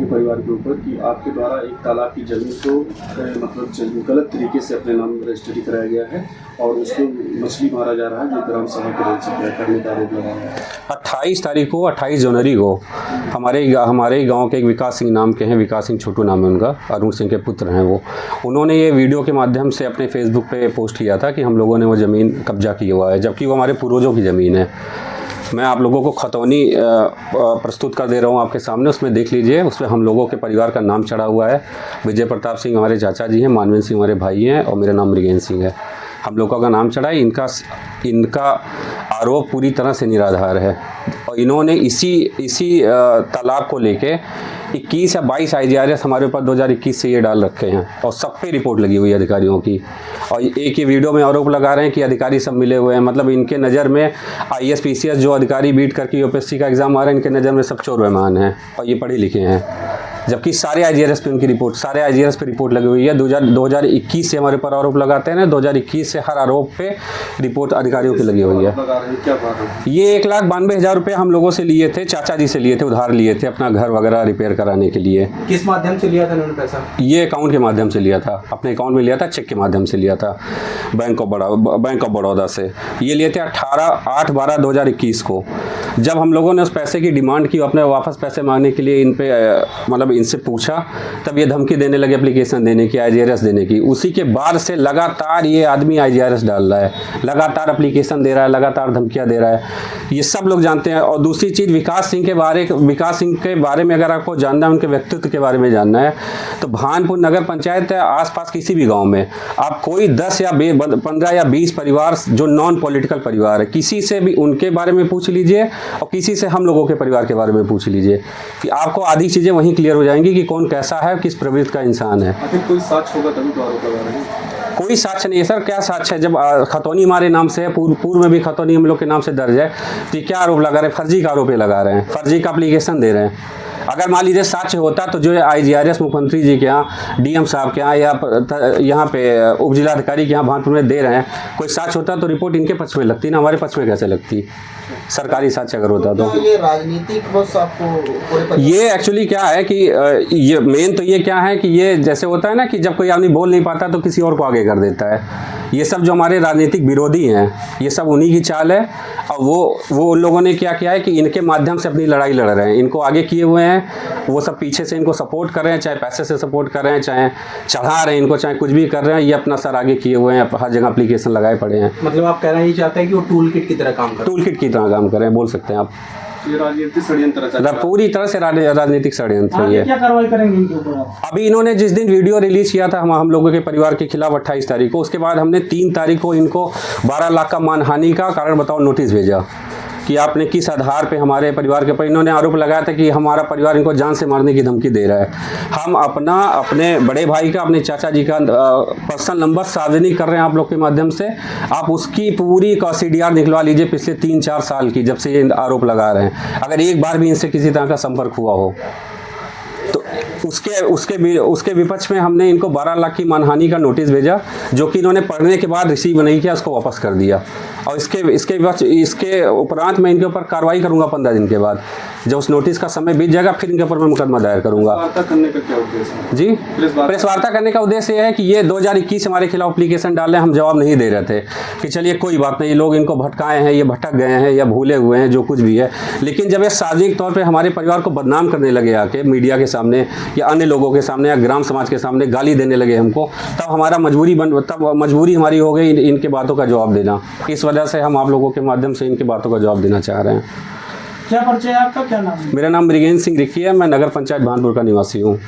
आपके परिवार के ऊपर कि आपके द्वारा एक तालाब की जमीन को मतलब गलत तरीके से अपने नाम रजिस्ट्री कराया गया है और उसको मछली मारा जा रहा है, जो ग्राम सभा के रोल से करने का आरोप लगा है। 28 जनवरी को हमारे गांव के एक विकास सिंह नाम के हैं, विकास सिंह छोटू नाम है उनका, अरुण सिंह के पुत्र हैं वो, उन्होंने ये वीडियो के माध्यम से अपने फेसबुक पे पोस्ट किया था कि हम लोगों ने वो ज़मीन कब्जा किया हुआ है, जबकि वो हमारे पूर्वजों की ज़मीन है। मैं आप लोगों को खतौनी प्रस्तुत कर दे रहा हूँ आपके सामने, उसमें देख लीजिए, उसमें हम लोगों के परिवार का नाम चढ़ा हुआ है। विजय प्रताप सिंह हमारे चाचा जी हैं, मानवेंद्र सिंह हमारे भाई हैं और मेरा नाम मृगेंद्र सिंह है। हम लोगों का नाम चढ़ा है। इनका आरोप पूरी तरह से निराधार है और इन्होंने इसी तालाब को लेके 21 या 22 IGRS हमारे ऊपर 2021 से ये डाल रखे हैं और सब पे रिपोर्ट लगी हुई है अधिकारियों की। और एक ही वीडियो में आरोप लगा रहे हैं कि अधिकारी सब मिले हुए हैं, मतलब इनके नज़र में IAS PCS जो अधिकारी बीट करके UPSC का एग्ज़ाम आ रहे हैं, इनके नज़र में सब चोर मेहमान हैं और ये पढ़े लिखे हैं, जबकि सारे IGRS पे उनकी रिपोर्ट, सारे IGRS पे रिपोर्ट लगी हुई है। 2021 से हमारे ऊपर आरोप लगाते हैं ना, 2021 से हर आरोप पे रिपोर्ट अधिकारियों की लगी हुई है। ये 1,92,000 रुपये हम लोगों से लिए थे, चाचा जी से लिए थे, उधार लिए थे अपना घर वगैरह रिपेयर कराने के लिए। किस माध्यम से लिया था उन्होंने पैसा? ये अकाउंट के माध्यम से लिया था, अपने अकाउंट में लिया था, चेक के माध्यम से लिया था, बैंक ऑफ बड़ौदा से। ये लिए थे 8/12/2021 को। जब हम लोगों ने उस पैसे की डिमांड की, अपने वापस पैसे मांगने के लिए इन पे मतलब इनसे पूछा, तब ये धमकी देने लगे एप्लीकेशन देने की, IGRS देने की। उसी के बाद से लगातार ये आदमी IGRS डाल रहा है, लगातार एप्लीकेशन दे रहा है, लगातार धमकियां दे रहा है, ये सब लोग जानते हैं। और दूसरी चीज़, विकास सिंह के बारे में अगर आपको जानना है, उनके व्यक्तित्व के बारे में जानना है, तो भानपुर नगर पंचायत आसपास किसी भी गाँव में आप कोई 10 या 15 या 20 परिवार जो नॉन पॉलिटिकल परिवार है, किसी से भी उनके बारे में पूछ लीजिए और किसी से हम लोगों के परिवार के बारे में पूछ लीजिए, कि आपको आधी चीज़ें वहीं क्लियर हो जाएंगी कि कौन कैसा है, किस प्रवृत्ति का इंसान है। कोई साक्ष्य होगा तभी तो आरोप लगा रहे हैं। कोई साक्ष्य नहीं है सर, क्या साक्ष्य है? जब खतौनी हमारे नाम से है, पूर्व में भी खतौनी हम लोग के नाम से दर्ज है, तो क्या आरोप लगा रहे हैं? फर्जी का आरोप लगा रहे हैं, फर्जी का एप्लीकेशन दे रहे हैं। अगर मान लीजिए साक्ष्य होता तो जो IGRS मुख्यमंत्री जी के यहाँ, DM साहब के यहाँ या यहाँ पे उप जिलाधिकारी के यहाँ भानपुर में दे रहे हैं, कोई साक्ष्य होता तो रिपोर्ट इनके पक्ष में लगती ना, हमारे पक्ष में कैसे लगती? सरकारी साक्ष्य अगर होता तो। ये राजनीतिक बस आपको ये एक्चुअली क्या है कि ये मेन तो ये क्या है कि ये जैसे होता है ना कि जब कोई आदमी बोल नहीं पाता तो किसी और को आगे कर देता है। ये सब जो हमारे राजनीतिक विरोधी हैं, ये सब उन्हीं की चाल है। और वो उन लोगों ने क्या किया है कि इनके माध्यम से अपनी लड़ाई लड़ रहे हैं, इनको आगे किए हुए हैं, वो सब पीछे से इनको सपोर्ट कर रहे हैं, चाहे पैसे से सपोर्ट कर रहे हैं, चाहे चढ़ा रहे हैं इनको, चाहे कुछ भी कर रहे हैं, ये अपना सर आगे किए हुए हैं, हर जगह एप्लीकेशन लगाए पड़े हैं। मतलब आप कहना ये चाहते हैं कि वो टूल किट की तरह काम करें? टूल किट की तरह काम करें, बोल सकते हैं आप। ये राजनीतिक षड्यंत्र, पूरी तरह से राजनीतिक षड्यंत्र है। क्या कार्रवाई करेंगे इनके ऊपर? अभी इन्होंने जिस दिन वीडियो रिलीज किया था हम लोगों के परिवार के खिलाफ 28 तारीख को, उसके बाद हमने 3 तारीख को इनको 12 लाख का मानहानि का कारण बताओ नोटिस भेजा कि आपने किस आधार पे हमारे परिवार के पर। इन्होंने आरोप लगाया था कि हमारा परिवार इनको जान से मारने की धमकी दे रहा है। हम अपने बड़े भाई का, अपने चाचा जी का पर्सनल नंबर सार्वजनिक कर रहे हैं आप लोग के माध्यम से। आप उसकी पूरी CDR निकलवा लीजिए पिछले 3-4 साल की, जब से ये आरोप लगा रहे हैं। अगर एक बार भी इनसे किसी तरह का संपर्क हुआ हो तो उसके विपक्ष में हमने इनको 12 लाख की मानहानि का नोटिस भेजा, जो कि इन्होंने पढ़ने के बाद रिसीव नहीं किया, उसको वापस कर दिया। और इसके उपरांत मैं इनके ऊपर कार्रवाई करूंगा 15 दिन के बाद, जब उस नोटिस का समय बीत जाएगा फिर इनके ऊपर मैं मुकदमा दायर करूंगा। वार्ता करने का क्या उद्देश्य है? जी, प्रेस वार्ता करने का उद्देश्य यह है कि ये 2021 हमारे खिलाफ एप्लीकेशन डाल रहे हैं, हम जवाब नहीं दे रहे थे कि चलिए कोई बात नहीं, लोग इनको भटकाए हैं, ये भटक गए हैं या भूले हुए हैं, जो कुछ भी है। लेकिन जब ये सार्वजनिक तौर पर हमारे परिवार को बदनाम करने लगे, आके मीडिया के सामने या अन्य लोगों के सामने या ग्राम समाज के सामने गाली देने लगे हमको, तब मजबूरी हमारी हो गई इनके बातों का जवाब देना। इस वजह से हम आप लोगों के माध्यम से इनकी बातों का जवाब देना चाह रहे हैं। क्या परिचय है आपका, क्या नाम है? मेरा नाम मृगेंद्र सिंह रिक्की है, मैं नगर पंचायत भानपुर का निवासी हूँ।